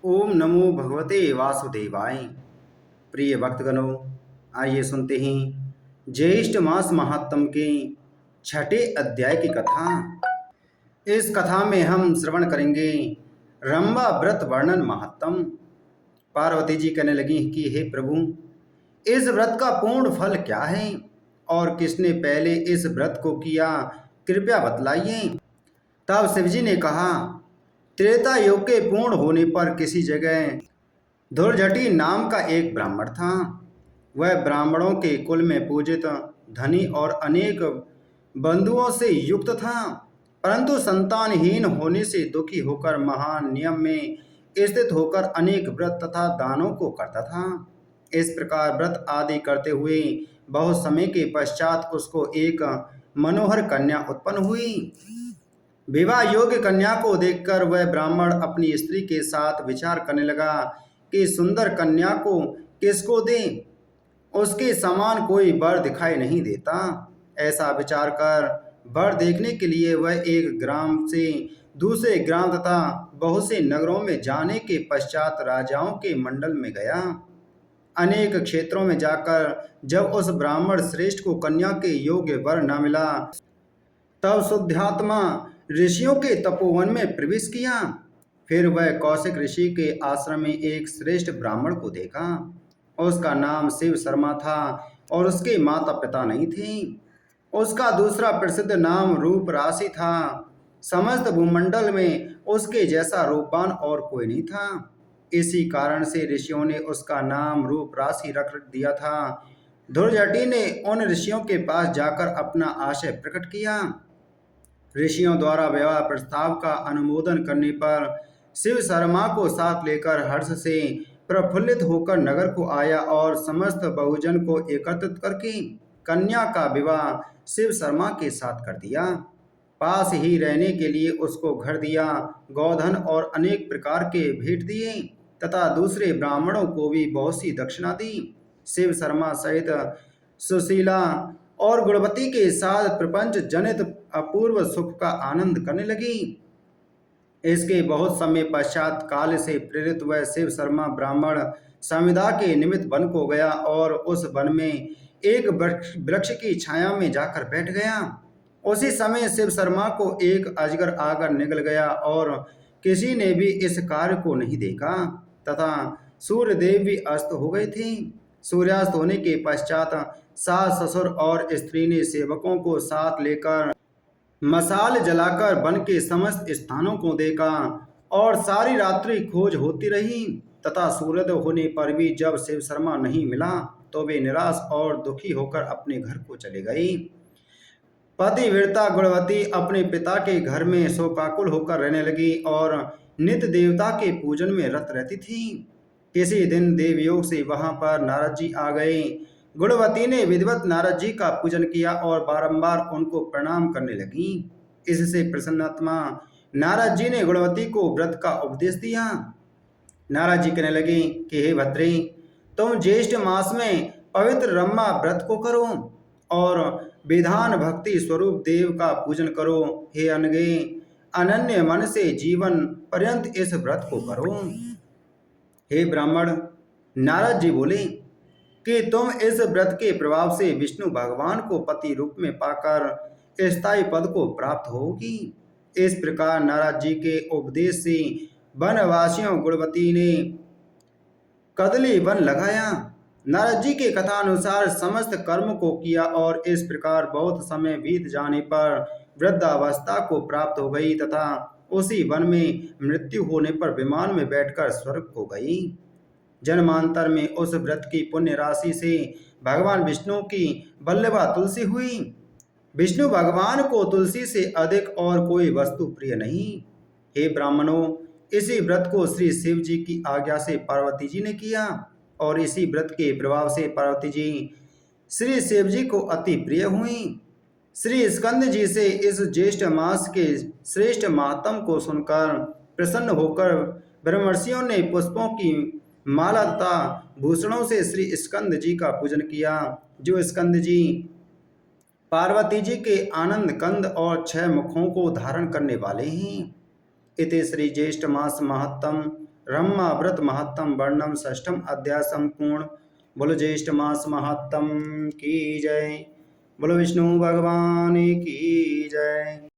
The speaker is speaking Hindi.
ओम नमो भगवते वासुदेवाय। प्रिय भक्तगणों, आइए सुनते हैं ज्येष्ठ मास महात्म के छठे अध्याय की कथा। इस कथा में हम श्रवण करेंगे रंभा व्रत वर्णन महात्म। पार्वती जी कहने लगी कि हे प्रभु, इस व्रत का पूर्ण फल क्या है और किसने पहले इस व्रत को किया, कृपया बतलाइए। तब शिवजी ने कहा, त्रेता युग के पूर्ण होने पर किसी जगह धुर्जटी नाम का एक ब्राह्मण था। वह ब्राह्मणों के कुल में पूजित, धनी और अनेक बंधुओं से युक्त था, परंतु संतानहीन होने से दुखी होकर महान नियम में स्थित होकर अनेक व्रत तथा दानों को करता था। इस प्रकार व्रत आदि करते हुए बहुत समय के पश्चात उसको एक मनोहर कन्या उत्पन्न हुई। विवाह योग्य कन्या को देखकर वह ब्राह्मण अपनी स्त्री के साथ विचार करने लगा कि सुंदर कन्या को किसको दें, उसके समान कोई वर दिखाई नहीं देता। ऐसा विचार कर वर देखने के लिए वह एक ग्राम से दूसरे ग्राम तथा बहुत से नगरों में जाने के पश्चात राजाओं के मंडल में गया। अनेक क्षेत्रों में जाकर जब उस ब्राह्मण श्रेष्ठ को कन्या के योग्य वर न मिला, तब शुद्धात्मा ऋषियों के तपोवन में प्रवेश किया। फिर वह कौशिक ऋषि के आश्रम में एक श्रेष्ठ ब्राह्मण को देखा। उसका नाम शिव शर्मा था और उसके माता पिता नहीं थे। उसका दूसरा प्रसिद्ध नाम रूप राशि था। समस्त भूमंडल में उसके जैसा रूपवान और कोई नहीं था। इसी कारण से ऋषियों ने उसका नाम रूप राशि रख दिया था। धुर्जटी ने उन ऋषियों के पास जाकर अपना आशय प्रकट किया। ऋषियों द्वारा विवाह प्रस्ताव का अनुमोदन करने पर शिव शर्मा को साथ लेकर हर्ष से प्रफुल्लित होकर नगर को आया और समस्त बहुजन को एकत्रित करके कन्या का विवाह शिव शर्मा के साथ कर दिया। पास ही रहने के लिए उसको घर दिया, गौधन और अनेक प्रकार के भेंट दिए तथा दूसरे ब्राह्मणों को भी बहुत सी दक्षिणा दी। शिव शर्मा सहित सुशीला और गुणवती के साथ प्रपंच जनित अपूर्व सुख का आनंद करने लगी। इसके बहुत समय पश्चात काल से प्रेरित वह शिव शर्मा ब्राह्मण संविदा के निमित्त वन को गया और उस वन में एक वृक्ष की छाया में जाकर बैठ गया। उसी समय शिव शर्मा को एक अजगर आकर निगल गया और किसी ने भी इस कार्य को नहीं देखा तथा सूर्यदेव भी अस्त हो गए थे। सूर्यास्त होने के पश्चात सास ससुर और स्त्री ने सेवकों को साथ लेकर मशाल जलाकर वन के समस्त स्थानों को देखा और सारी रात्रि खोज होती रही तथा सूर्योदय होने पर भी जब शिव शर्मा नहीं मिला तो वे निराश और दुखी होकर अपने घर को चले गई। पतिव्रता गुणवती अपने पिता के घर में शोकाकुल होकर रहने लगी और नित्य देवता के पूजन में रत रहती थी। किसी दिन देवयोग से वहां पर नारद जी आ गए। गुणवती ने विधिवत नारद जी का पूजन किया और बारंबार उनको प्रणाम करने लगी। इससे प्रसन्नात्मा नारद जी ने गुणवती को व्रत का उपदेश दिया। नारद जी कहने लगे कि हे भद्रे, तुम ज्येष्ठ मास में पवित्र रम्मा व्रत को करो और विधान भक्ति स्वरूप देव का पूजन करो। हे अनगे, अनन्य मन से जीवन पर्यंत इस व्रत को करो। हे ब्राह्मण, नारद जी बोले कि तुम इस व्रत के प्रभाव से विष्णु भगवान को पति रूप में पाकर स्थायी पद को प्राप्त होगी। इस प्रकार नारद जी के उपदेश से वनवासियों गुणवती ने कदली वन लगाया। नारद जी के कथा अनुसार समस्त कर्म को किया और इस प्रकार बहुत समय बीत जाने पर वृद्धावस्था को प्राप्त हो गई तथा उसी वन में मृत्यु होने पर विमान में बैठकर स्वर्ग को गई। जन्मांतर में उस व्रत की पुण्य राशि से भगवान विष्णु की वल्लभा तुलसी हुई। विष्णु भगवान को तुलसी से अधिक और कोई वस्तु प्रिय नहीं। हे ब्राह्मणों, इसी व्रत को श्री शिव जी की आज्ञा से पार्वती जी ने किया और इसी व्रत के प्रभाव से पार्वती जी श्री शिव जी को अति प्रिय हुई। श्री स्कंद जी से इस ज्येष्ठ मास के श्रेष्ठ महात्म को सुनकर प्रसन्न होकर ब्रह्मर्षियों ने पुष्पों की माला तथा भूषणों से श्री स्कंद जी का पूजन किया, जो स्कंद जी पार्वती जी के आनंद कंद और 6 मुखों को धारण करने वाले हैं। इति श्री ज्येष्ठ मास महात्म ब्रह्मा व्रत महत्तम वर्णम षष्ठम अध्याय संपूर्ण। बोलो ज्येष्ठ मास महत्तम की जय। बोलो विष्णु भगवान की जय।